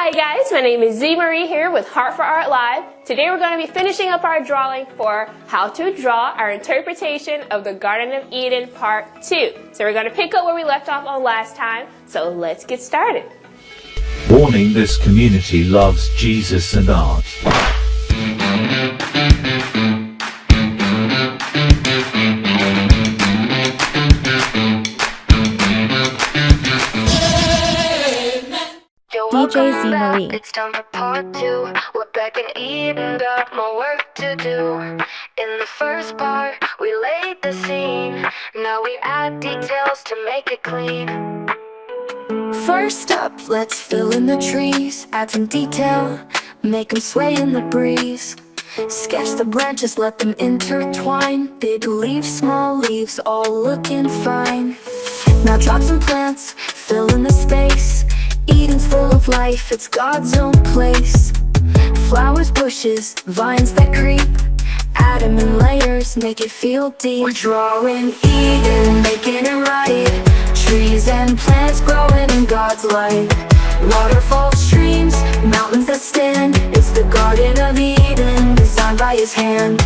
Hi guys, my name is ZMarie here with Heart for Art Live. Today we're going to be finishing up our drawing for how to draw our interpretation of the Garden of Eden Part 2. So we're going to pick up where we left off on last time, so let's get started. Warning: this community loves Jesus and art. DJ ZmarieNow. It's time for part 2. We're back in Eden, got more work to do. In the first part, we laid the scene. Now we add details to make it clean. First up, let's fill in the trees. Add some detail, make them sway in the breeze. Sketch the branches, let them intertwine. Big leaves, small leaves, all looking fine. Now drop some plants, fill in the space. Eden's full of life, it's God's own place. Flowers, bushes, vines that creep. Add them in layers, make it feel deep. We're drawing Eden, making it right. Trees and plants growing in God's light. Waterfalls, streams, mountains that stand. It's the Garden of Eden, designed by His hand.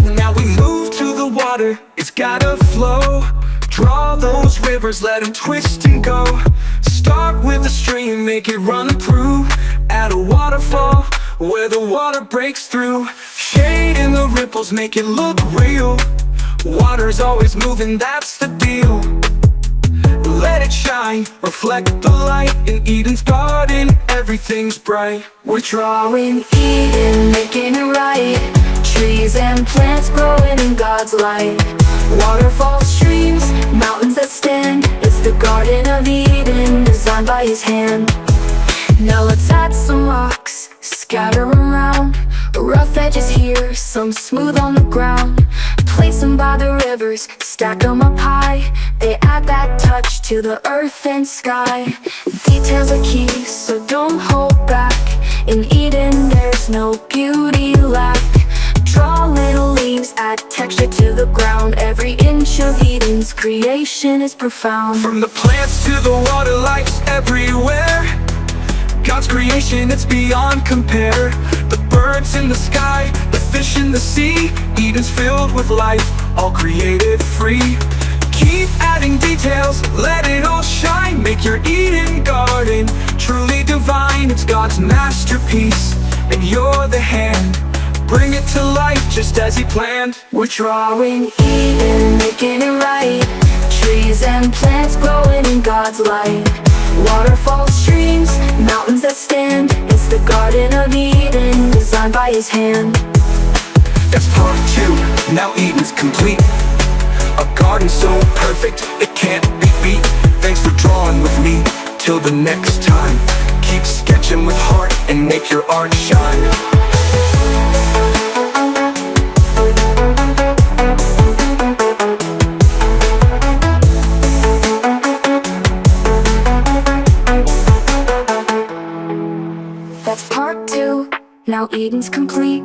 Now we move to the water, it's gotta flow. Draw those rivers, let them twist and go. Start with a stream, make it run through. Add a waterfall, where the water breaks through. Shade in the ripples, make it look real. Water's always moving, that's the deal. Let it shine, reflect the light. In Eden's garden, everything's bright. We're drawing Eden, making it right. Trees and plants growing in God's light. Waterfalls, streams, mountains that stand. It's the Garden of Eden, designed by His hand. Now let's add some rocks, scatter around. Rough edges here, some smooth on the ground. Place them by the rivers, stack them up high. They add that touch to the earth and sky. Details are key, so don't hold back. In Eden there's no beauty lack. Draw little leaves, add texture to the ground. Every inch of Eden's creation is profound. From the plants to the water, life's everywhere. God's creation, it's beyond compare. The birds in the sky, the fish in the sea. Eden's filled with life, all created free. Keep adding details, let it all shine. Make your Eden garden truly divine. It's God's masterpiece, and you're the hand. Bring it to life just as He planned. We're drawing Eden, making it right. Trees and plants growing in God's light. Waterfalls, streams, mountains that stand. It's the Garden of Eden, designed by His hand. That's part 2, now Eden's complete. A garden so perfect, it can't be beat. Thanks for drawing with me, till the next time. Keep sketching with heart and make your art shine. That's part 2, now Eden's complete.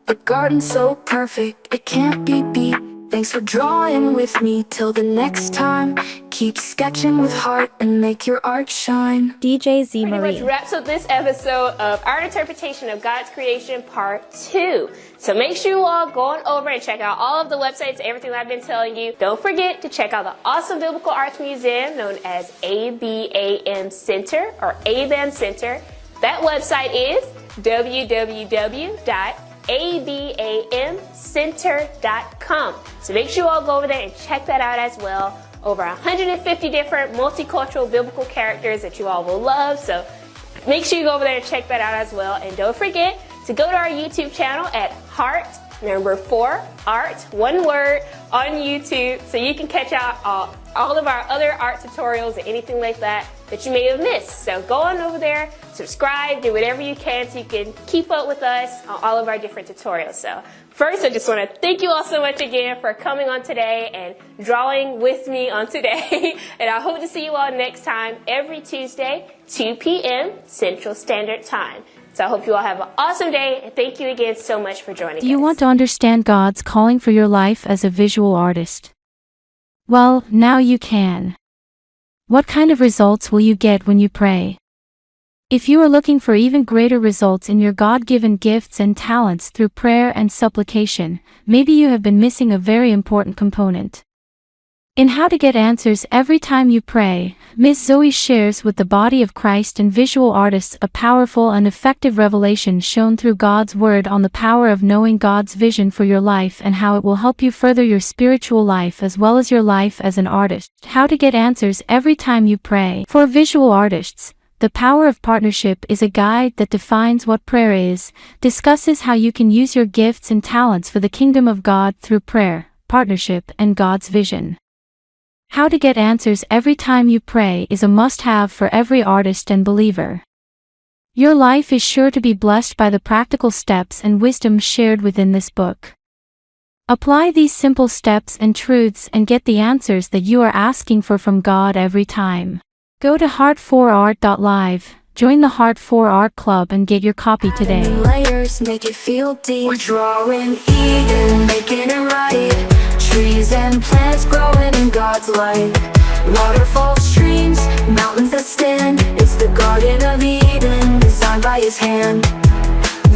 A garden so perfect, it can't be beat. Thanks for drawing with me, till the next time. Keep sketching with heart and make your art shine. DJ Pretty much ZmarieNow. wraps up this episode of Our Interpretation of God's Creation Part 2. So make sure you all go on over and check out all of the websites, everything that I've been telling you. Don't forget to check out the awesome Biblical Arts Museum known as ABAM Center or ABAM Center. That website is www.abamcenter.com. So make sure you all go over there and check that out as well. Over 150 different multicultural biblical characters that you all will love. So make sure you go over there and check that out as well. And don't forget to go to our YouTube channel at Heart4Art, one word, on YouTube, so you can catch out all of our other art tutorials and anything like that that you may have missed. So go on over there, subscribe, do whatever you can so you can keep up with us on all of our different tutorials. So first, I just want to thank you all so much again for coming on today and drawing with me on today. And I hope to see you all next time, every Tuesday, 2 p.m. Central Standard Time. So I hope you all have an awesome day, and thank you again so much for joining us. Do you want to understand God's calling for your life as a visual artist? Well, now you can. What kind of results will you get when you pray? If you are looking for even greater results in your God-given gifts and talents through prayer and supplication, maybe you have been missing a very important component. In How to Get Answers Every Time You Pray, Ms. Zoe shares with the body of Christ and visual artists a powerful and effective revelation shown through God's Word on the power of knowing God's vision for your life and how it will help you further your spiritual life as well as your life as an artist. How to Get Answers Every Time You Pray. For visual artists, The Power of Partnership is a guide that defines what prayer is, discusses how you can use your gifts and talents for the kingdom of God through prayer, partnership, and God's vision. How to Get Answers Every Time You Pray is a must-have for every artist and believer. Your life is sure to be blessed by the practical steps and wisdom shared within this book. Apply these simple steps and truths and get the answers that you are asking for from God every time. Go to heart4art.live, join the Heart4Art Club and get your copy today. Layers make it feel deep. We're drawing Eden, making it right. Trees and plants growing in God's light. Waterfalls, streams, mountains that stand. It's the Garden of Eden, designed by His hand.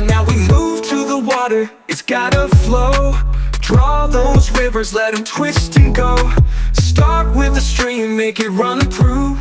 Now we move to the water, it's gotta flow. Draw those rivers, let them twist and go. Start with a stream, make it run through.